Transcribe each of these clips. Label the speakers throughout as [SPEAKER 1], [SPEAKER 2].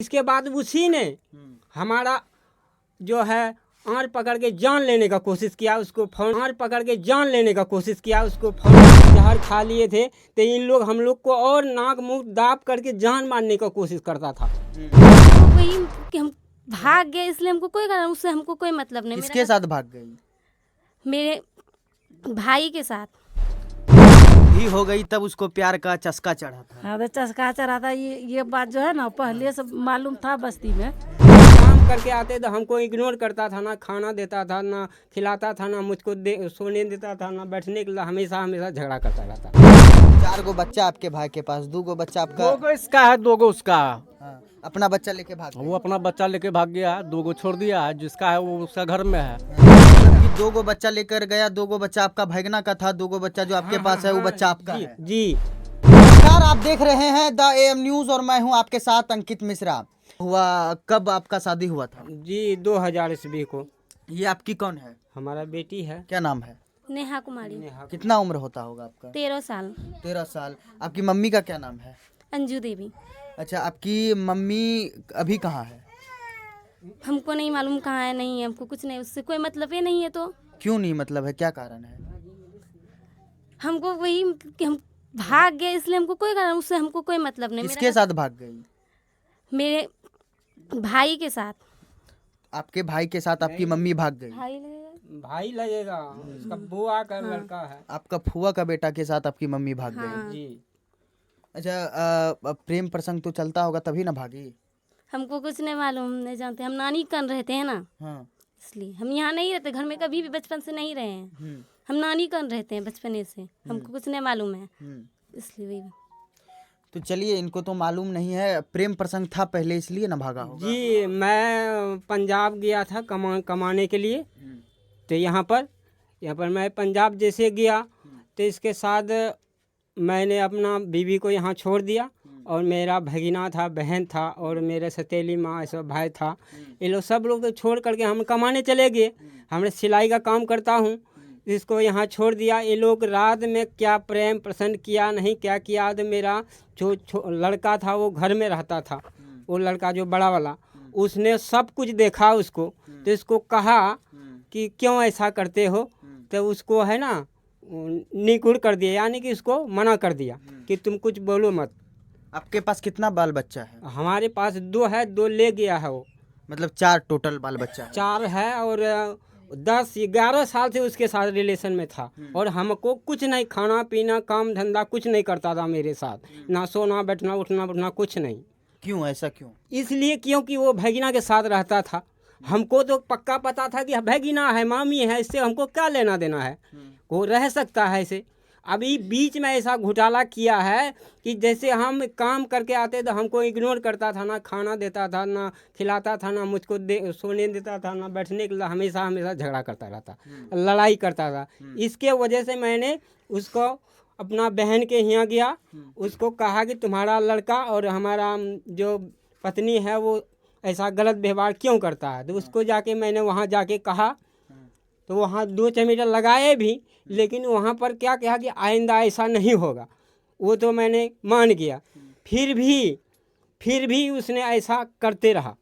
[SPEAKER 1] इसके बाद उसी ने हमारा जो है आड़ पकड़ के जान लेने का कोशिश किया, उसको आड़ पकड़ के जान लेने का कोशिश किया, उसको जहर खा लिए थे। तो इन लोग हम लोग को और नाक मुंह दाब करके जान मारने का कोशिश करता था।
[SPEAKER 2] तो वही कि हम भाग गए, इसलिए हमको कोई कारण, उससे हमको कोई मतलब नहीं।
[SPEAKER 3] किसके साथ भाग गई?
[SPEAKER 2] मेरे भाई के साथ
[SPEAKER 3] भी हो गई तब उसको प्यार का चस्का चढ़ा था।
[SPEAKER 4] हाँ, तो चस्का चढ़ा था। ये बात जो है ना पहले से मालूम था बस्ती में।
[SPEAKER 1] काम करके आते तो हमको इग्नोर करता था, ना खाना देता था, ना खिलाता था, ना मुझको सोने देता था, ना बैठने के लिए हमेशा झगड़ा करता रहता।
[SPEAKER 3] 4 गो बच्चा आपके भाई के पास, 2 गो बच्चा आपका।
[SPEAKER 5] 2 गो इसका है, 2 गो उसका।
[SPEAKER 3] हाँ, अपना बच्चा लेके भाग गया।
[SPEAKER 5] वो अपना बच्चा लेके भाग गया, 2 गो छोड़ दिया है। जिसका है वो उसका घर में है।
[SPEAKER 3] मतलब कि 2 गो बच्चा लेकर गया, 2 गो बच्चा आपका भगना का था, 2 गो बच्चा जो आपके पास है वो बच्चा आपका है।
[SPEAKER 1] जी।
[SPEAKER 3] नमस्कार, आप देख रहे हैं द AM न्यूज और मैं हूं आपके साथ अंकित मिश्रा। हुआ कब आपका शादी हुआ था?
[SPEAKER 1] जी 2000 ईस्वी को।
[SPEAKER 3] ये आपकी कौन है?
[SPEAKER 1] हमारा बेटी है।
[SPEAKER 3] क्या नाम है?
[SPEAKER 2] नेहा कुमारी।
[SPEAKER 3] कितना उम्र होता होगा आपका?
[SPEAKER 2] 13 साल।
[SPEAKER 3] 13 साल। आपकी मम्मी का क्या नाम है?
[SPEAKER 2] अंजू देवी।
[SPEAKER 3] अच्छा, आपकी मम्मी अभी कहाँ है?
[SPEAKER 2] हमको नहीं मालूम कहाँ है, नहीं है, हमको कुछ नहीं, उससे कोई मतलब ही नहीं है। तो
[SPEAKER 3] क्यों नहीं मतलब है, क्या कारण है?
[SPEAKER 2] हमको वही कि हम भाग गए, इसलिए हमको कोई कारण, उससे हमको कोई मतलब नहीं।
[SPEAKER 3] किसके साथ भाग गई?
[SPEAKER 2] मेरे भाई के साथ।
[SPEAKER 3] आपके भाई के साथ आपकी मम्मी भाग गई?
[SPEAKER 1] भाई लगेगा, उसका बुआ का लड़का है।
[SPEAKER 3] आपका फुआ का बेटा के साथ आपकी मम्मी भाग गई?
[SPEAKER 1] जी।
[SPEAKER 3] अच्छा, प्रेम प्रसंग तो चलता होगा तभी ना भागी?
[SPEAKER 2] हमको कुछ नहीं मालूम, नहीं जानते। हम नानी कन रहते हैं ना,
[SPEAKER 3] हाँ।
[SPEAKER 2] इसलिए हम यहाँ नहीं रहते, घर में कभी भी बचपन से नहीं रहे हैं। हम नानी कन रहते हैं बचपने से, हमको कुछ नहीं मालूम है, इसलिए वही।
[SPEAKER 3] तो चलिए, इनको तो मालूम नहीं है, प्रेम प्रसंग था पहले इसलिए ना भागा होगा।
[SPEAKER 1] जी, मैं पंजाब गया था कमाने के लिए। तो यहाँ पर मैं पंजाब जैसे गया तो इसके साथ मैंने अपना बीवी को यहाँ छोड़ दिया, और मेरा भगिना था, बहन था, और मेरे सतीली माँ ऐसा भाई था। ये लोग सब लोग तो छोड़ करके हम कमाने चले गए। हमने सिलाई का काम करता हूँ, इसको यहाँ छोड़ दिया। ये लोग रात में क्या प्रेम प्रसन्न किया नहीं क्या किया। तो मेरा जो लड़का था वो घर में रहता था, वो लड़का जो बड़ा वाला, उसने सब कुछ देखा उसको। तो इसको कहा कि क्यों ऐसा करते हो, तो उसको है ना निकुड़ कर दिया, यानी कि उसको मना कर दिया कि तुम कुछ बोलो मत।
[SPEAKER 3] आपके पास कितना बाल बच्चा है?
[SPEAKER 1] हमारे पास 2 है, 2 ले गया है वो।
[SPEAKER 3] मतलब 4 टोटल बाल बच्चा है?
[SPEAKER 1] 4 है, और 10-11 साल से उसके साथ रिलेशन में था, और हमको कुछ नहीं, खाना पीना काम धंधा कुछ नहीं करता था मेरे साथ, ना सोना बैठना उठना कुछ नहीं।
[SPEAKER 3] क्यों, ऐसा क्यों?
[SPEAKER 1] इसलिए क्योंकि वो भगिना के साथ रहता था। हमको तो पक्का पता था कि भगिना है, मामी है, इससे हमको क्या लेना देना है, वो रह सकता है ऐसे। अभी बीच में ऐसा घोटाला किया है कि जैसे हम काम करके आते तो हमको इग्नोर करता था, ना खाना देता था, ना खिलाता था, ना मुझको सोने देता था, ना बैठने के लिए हमेशा झगड़ा करता रहता, लड़ाई करता था। इसके वजह से मैंने उसको अपना बहन के यहाँ गया, उसको कहा कि तुम्हारा लड़का और हमारा जो पत्नी है वो ऐसा गलत व्यवहार क्यों करता है। तो उसको जाके मैंने वहाँ जाके कहा, तो वहाँ 2 चमेटा लगाए भी, लेकिन वहाँ पर क्या कहा कि आइंदा ऐसा नहीं होगा। वो तो मैंने मान गया। फिर भी उसने ऐसा करते रहा,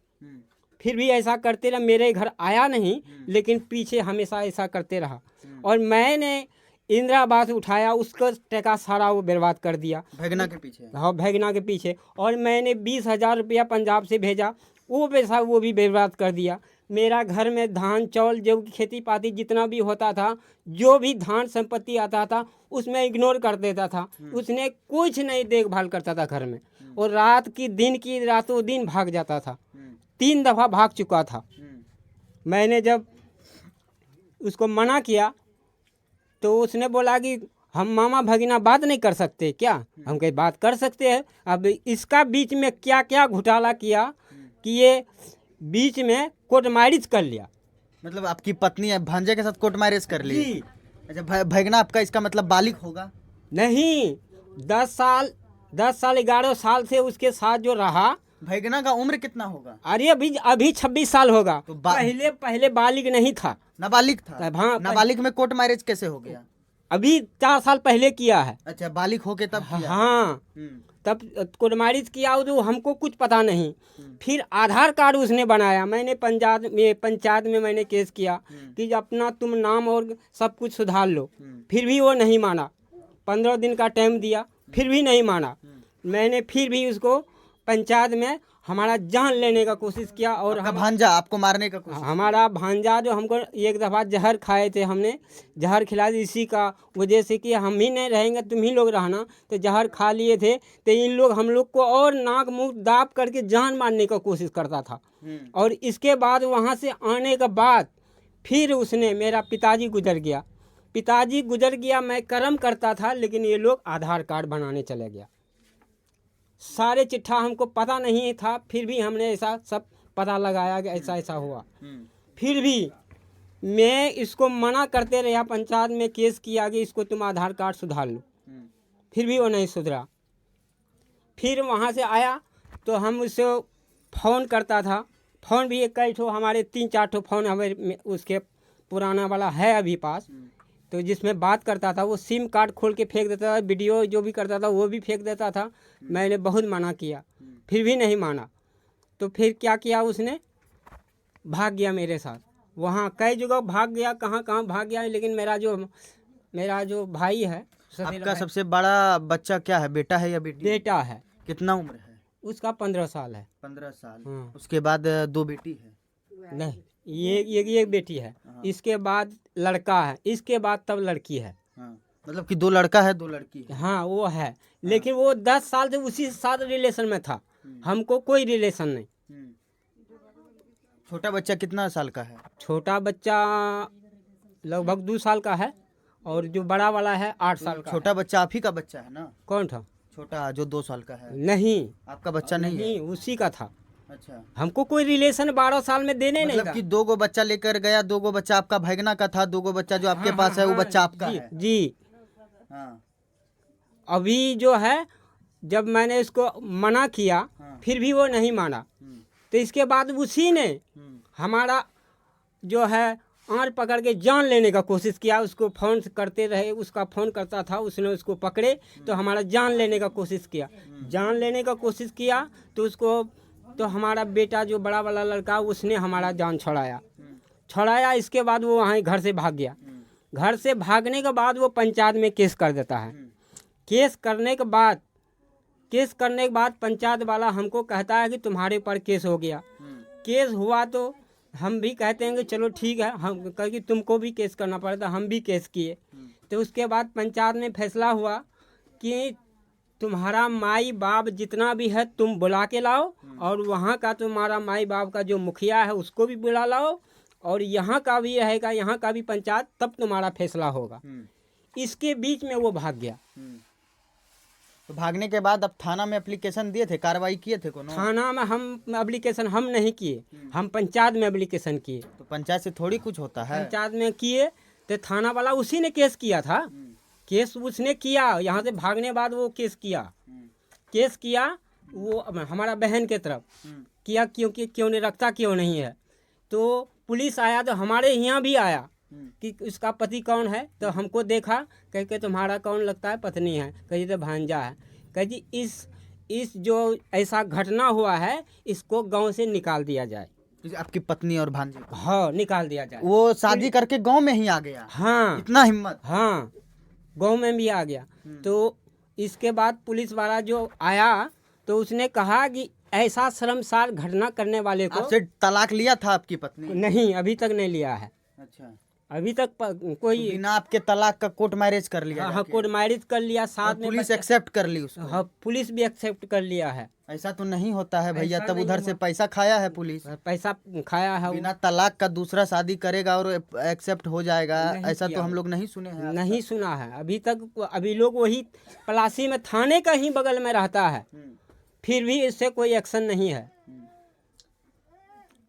[SPEAKER 1] मेरे घर आया नहीं, लेकिन पीछे हमेशा ऐसा करते रहा। और मैंने इंदिरा आवास उठाया, उसका टका सारा वो बर्बाद कर दिया
[SPEAKER 3] भगना के पीछे।
[SPEAKER 1] हाँ, भगना के पीछे। और मैंने 20,000 रुपया पंजाब से भेजा, वो पैसा वो भी बर्बाद कर दिया। मेरा घर में धान चावल जो खेती पाती जितना भी होता था, जो भी धान संपत्ति आता था उसमें इग्नोर कर देता था। उसने कुछ नहीं देखभाल करता था घर में, और रातों दिन भाग जाता था। 3 दफ़ा भाग चुका था। मैंने जब उसको मना किया तो उसने बोला कि हम मामा भगिना बात नहीं कर सकते क्या? हम कहीं बात कर सकते हैं। अब इसका बीच में क्या क्या घोटाला किया कि ये बीच में कोर्ट मैरिज कर लिया।
[SPEAKER 3] मतलब आपकी पत्नी है भांजे के साथ कोर्ट मैरिज कर ली? अच्छा, भगना आपका इसका मतलब बालिग होगा?
[SPEAKER 1] नहीं, 10 साल 11 साल से उसके साथ जो रहा।
[SPEAKER 3] भगना का उम्र कितना होगा?
[SPEAKER 1] अरे अभी 26 साल होगा।
[SPEAKER 3] तो
[SPEAKER 1] पहले बालिग नहीं था,
[SPEAKER 3] नाबालिग था।
[SPEAKER 1] हाँ,
[SPEAKER 3] नाबालिग में कोर्ट मैरिज कैसे हो गया?
[SPEAKER 1] अभी 4 साल पहले किया है।
[SPEAKER 3] अच्छा, बालिग होके तब किया?
[SPEAKER 1] हाँ, तब कोर्ट मैरिज किया तो हमको कुछ पता नहीं। फिर आधार कार्ड उसने बनाया, मैंने पंचायत में मैंने केस किया कि अपना तुम नाम और सब कुछ सुधार लो, फिर भी वो नहीं माना। 15 दिन का टाइम दिया, फिर भी नहीं माना। मैंने फिर भी उसको पंचायत में हमारा जान लेने का कोशिश किया और
[SPEAKER 3] आपका भांजा आपको मारने का कोशिश?
[SPEAKER 1] हमारा भांजा जो हमको एक दफ़ा जहर खाए थे, हमने जहर खिला दी इसी का वजह से कि हम ही नहीं रहेंगे तुम ही लोग रहना, तो जहर खा लिए थे। तो इन लोग हम लोग को और नाक मुंह दाब करके जान मारने का कोशिश करता था। और इसके बाद वहाँ से आने के बाद फिर उसने, मेरा पिताजी गुजर गया, मैं कर्म करता था, लेकिन ये लोग आधार कार्ड बनाने चले गया। सारे चिट्ठा हमको पता नहीं था, फिर भी हमने ऐसा सब पता लगाया कि ऐसा ऐसा हुआ। फिर भी मैं इसको मना करते रहा, पंचायत में केस किया कि इसको तुम आधार कार्ड सुधार लो, फिर भी वो नहीं सुधरा। फिर वहाँ से आया तो हम उससे फ़ोन करता था, फ़ोन भी कई ठो हमारे 3-4 ठो फ़ोन हमें उसके पुराना वाला है अभी पास, तो जिसमें बात करता था वो सिम कार्ड खोल के फेंक देता था, वीडियो जो भी करता था वो भी फेंक देता था। मैंने बहुत मना किया, फिर भी नहीं माना। तो फिर क्या किया उसने, भाग गया मेरे साथ, वहाँ कई जगह भाग गया, कहाँ कहाँ भाग गया। लेकिन मेरा जो भाई है,
[SPEAKER 3] आपका सबसे बड़ा बच्चा क्या है, बेटा है या बेटी?
[SPEAKER 1] बेटा है।
[SPEAKER 3] कितना उम्र है
[SPEAKER 1] उसका 15 साल है।
[SPEAKER 3] 15 साल।
[SPEAKER 1] हाँ।
[SPEAKER 3] उसके बाद 2 बेटी है?
[SPEAKER 1] नहीं, ये बेटी है, इसके बाद लड़का है, इसके बाद तब लड़की है।
[SPEAKER 3] हाँ। मतलब कि 2 लड़का है 2 लड़की है?
[SPEAKER 1] हाँ वो है, लेकिन वो 10 साल से उसी साथ रिलेशन में था, हमको कोई रिलेशन नहीं।
[SPEAKER 3] छोटा बच्चा कितना साल का है?
[SPEAKER 1] छोटा बच्चा लगभग 2 साल का है और जो बड़ा वाला है 8 साल का।
[SPEAKER 3] छोटा बच्चा आप ही का बच्चा है ना?
[SPEAKER 1] कौन था?
[SPEAKER 3] छोटा जो 2 साल का है?
[SPEAKER 1] नहीं,
[SPEAKER 3] आपका बच्चा नहीं है?
[SPEAKER 1] नहीं उसी का था।
[SPEAKER 3] अच्छा,
[SPEAKER 1] हमको कोई रिलेशन 12 साल में देने नहीं
[SPEAKER 3] मतलब
[SPEAKER 1] था।
[SPEAKER 3] कि 2 गो बच्चा लेकर गया, 2 गो बच्चा आपका भैगना का था, 2 गो बच्चा जो आपके पास है वो बच्चा आपका
[SPEAKER 1] जी,
[SPEAKER 3] है?
[SPEAKER 1] जी।
[SPEAKER 3] हाँ।
[SPEAKER 1] अभी जो है, जब मैंने इसको मना किया फिर भी वो नहीं माना, तो इसके बाद उसी ने हमारा जो है आड़ पकड़ के जान लेने का कोशिश किया। उसको फ़ोन करते रहे, उसका फ़ोन करता था, उसने उसको पकड़े तो हमारा जान लेने का कोशिश किया। तो उसको, तो हमारा बेटा जो बड़ा वाला लड़का उसने हमारा जान छुड़ाया। इसके बाद वो वहाँ घर से भाग गया। घर से भागने के बाद वो पंचायत में केस कर देता है। केस करने के बाद पंचायत वाला हमको कहता है कि तुम्हारे पर केस हो गया। केस हुआ तो हम भी कहते हैं कि चलो ठीक है, हम कह कि तुमको भी केस करना पड़ता, हम भी केस किए। तो उसके बाद पंचायत में फैसला हुआ कि तुम्हारा माई बाप जितना भी है तुम बुला के लाओ, और वहाँ का तुम्हारा माई बाप का जो मुखिया है उसको भी बुला लाओ, और यहाँ का भी रहेगा, यहाँ का भी पंचायत, तब तुम्हारा फैसला होगा। इसके बीच में वो भाग गया।
[SPEAKER 3] तो भागने के बाद अब थाना में एप्लीकेशन दिए थे, कार्रवाई किए थे कोनो?
[SPEAKER 1] थाना में हम एप्लीकेशन हम नहीं किए, हम पंचायत में एप्लीकेशन किए।
[SPEAKER 3] तो पंचायत से थोड़ी कुछ होता है?
[SPEAKER 1] पंचायत में किए तो थाना वाला उसी ने केस किया था। केस उसने किया, यहाँ से भागने बाद वो केस किया वो हमारा बहन के तरफ किया, क्योंकि क्यों नहीं रखता, क्यों नहीं है। तो पुलिस आया तो हमारे यहाँ भी आया कि उसका पति कौन है, तो हमको देखा, कह के तुम्हारा कौन लगता है? पत्नी है। कही तो भांजा है। कह जी इस जो ऐसा घटना हुआ है इसको गांव से निकाल दिया जाए।
[SPEAKER 3] आपकी पत्नी और भांजे?
[SPEAKER 1] हाँ, निकाल दिया जाए।
[SPEAKER 3] वो शादी करके गांव में ही आ गया?
[SPEAKER 1] हाँ,
[SPEAKER 3] इतना हिम्मत?
[SPEAKER 1] हाँ, गांव में भी आ गया। तो इसके बाद पुलिस वाला जो आया तो उसने कहा कि ऐसा शर्मसार घटना करने वाले को।
[SPEAKER 3] आपसे तलाक लिया था आपकी पत्नी?
[SPEAKER 1] नहीं, अभी तक नहीं लिया है।
[SPEAKER 3] अच्छा,
[SPEAKER 1] अभी तक कोई
[SPEAKER 3] बिना आपके तलाक का कोर्ट मैरिज कर लिया?
[SPEAKER 1] हाँ, कोर्ट मैरिज कर लिया, साथ में
[SPEAKER 3] पुलिस एक्सेप्ट कर ली उसको?
[SPEAKER 1] हाँ, पुलिस भी एक्सेप्ट कर लिया है।
[SPEAKER 3] ऐसा तो नहीं होता है भैया,
[SPEAKER 1] ऐसा
[SPEAKER 3] तब
[SPEAKER 1] नहीं
[SPEAKER 3] उधर से पैसा खाया है पुलिस?
[SPEAKER 1] पैसा खाया है।
[SPEAKER 3] बिना तलाक का दूसरा शादी करेगा और एक्सेप्ट हो जाएगा,
[SPEAKER 1] नहीं
[SPEAKER 3] ऐसा
[SPEAKER 1] किया
[SPEAKER 3] तो हम लोग नहीं सुने हैं।
[SPEAKER 1] नहीं सुना है अभी तक। अभी लोग वही पलासी में थाने का ही बगल में रहता है, फिर भी इससे कोई एक्शन नहीं है।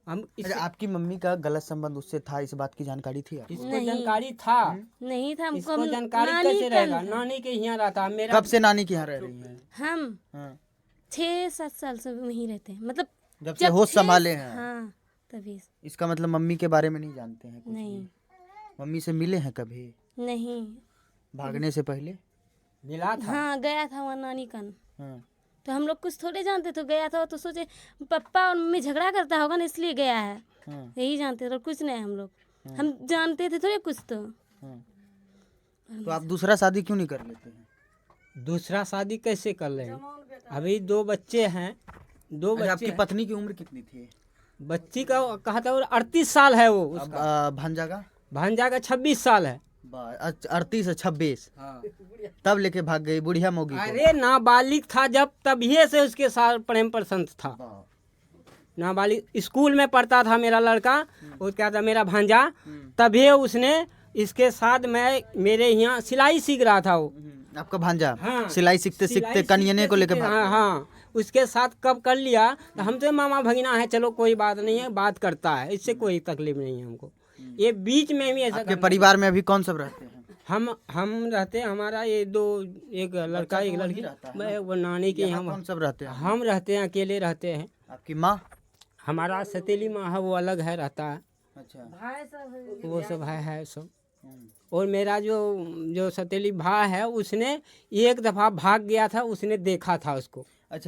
[SPEAKER 1] हम
[SPEAKER 3] अच्छा, आपकी मम्मी का गलत संबंध उससे था, इस बात की जानकारी थी आपको?
[SPEAKER 1] इसको जानकारी था?
[SPEAKER 2] नहीं था हमको।
[SPEAKER 1] इसको जानकारी कैसे रहेगा? नानी के यहाँ रहता है मेरा।
[SPEAKER 3] कब से नानी के यहाँ रह रही है?
[SPEAKER 2] हम
[SPEAKER 3] हाँ।
[SPEAKER 2] 6-7 साल से वहीं रहते हैं, मतलब
[SPEAKER 3] जब से होश संभाले हैं?
[SPEAKER 2] हाँ, तभी।
[SPEAKER 3] इसका मतलब मम्मी के बारे में नहीं जानते हैं कुछ
[SPEAKER 2] नहीं।
[SPEAKER 3] भी? मम्मी से मिले हैं कभी
[SPEAKER 2] नहीं।
[SPEAKER 3] भागने से पहले?
[SPEAKER 1] मिला था।
[SPEAKER 2] हाँ, गया था वहाँ नानी का।
[SPEAKER 3] हाँ।
[SPEAKER 2] तो हम लोग कुछ थोड़े जानते, तो गया था तो सोचे पापा और मम्मी झगड़ा करता होगा ना इसलिए गया है, यही जानते थे और कुछ नहीं। हम लोग हम जानते थे थोड़े कुछ।
[SPEAKER 3] तो आप दूसरा शादी क्यों नहीं कर लेते हैं?
[SPEAKER 1] दूसरा शादी कैसे कर लें? अभी 2 बच्चे हैं, 2
[SPEAKER 3] अच्छा,
[SPEAKER 1] बच्चे
[SPEAKER 3] आपकी
[SPEAKER 1] हैं।
[SPEAKER 3] पत्नी की उम्र कितनी थी?
[SPEAKER 1] बच्ची का कहा था 38 साल है वो, उसका
[SPEAKER 3] भांजा का?
[SPEAKER 1] भांजा का 26 साल है।
[SPEAKER 3] 38 से 26 तब लेके भाग गई बुढ़िया मोगी को।
[SPEAKER 1] अरे नाबालिग था जब, तभी से उसके साथ प्रेम प्रसंग था। नाबालिग स्कूल में पढ़ता था मेरा लड़का, वो क्या था मेरा भांजा, तभी उसने इसके साथ मेरे यहाँ सिलाई सीख रहा था वो।
[SPEAKER 3] आपका भांजा
[SPEAKER 1] हाँ,
[SPEAKER 3] सिलाई सीखते सीखते कन्यने को लेके भाग
[SPEAKER 1] हाँ
[SPEAKER 3] गया।
[SPEAKER 1] हाँ, उसके साथ कब कर लिया तो हमसे मामा भगिना है, चलो कोई बात नहीं है, बात करता है, इससे कोई तकलीफ नहीं है हमको। ये बीच में भी ऐसा
[SPEAKER 3] आपके परिवार में अभी कौन सब रहते हैं?
[SPEAKER 1] हम रहते हैं, हमारा ये 2, एक लड़का एक लड़की, मैं वो नानी के यहाँ
[SPEAKER 3] कौन सब रहते हैं?
[SPEAKER 1] हम रहते हैं, अकेले रहते हैं।
[SPEAKER 3] आपकी माँ?
[SPEAKER 1] हमारा सतीली माँ है, वो अलग है, रहता है,
[SPEAKER 3] अच्छा।
[SPEAKER 1] वो सब है सब। और मेरा जो सतीली भाई है, उसने एक दफ़ा भाग गया था, उसने देखा था उसको।
[SPEAKER 3] अच्छा।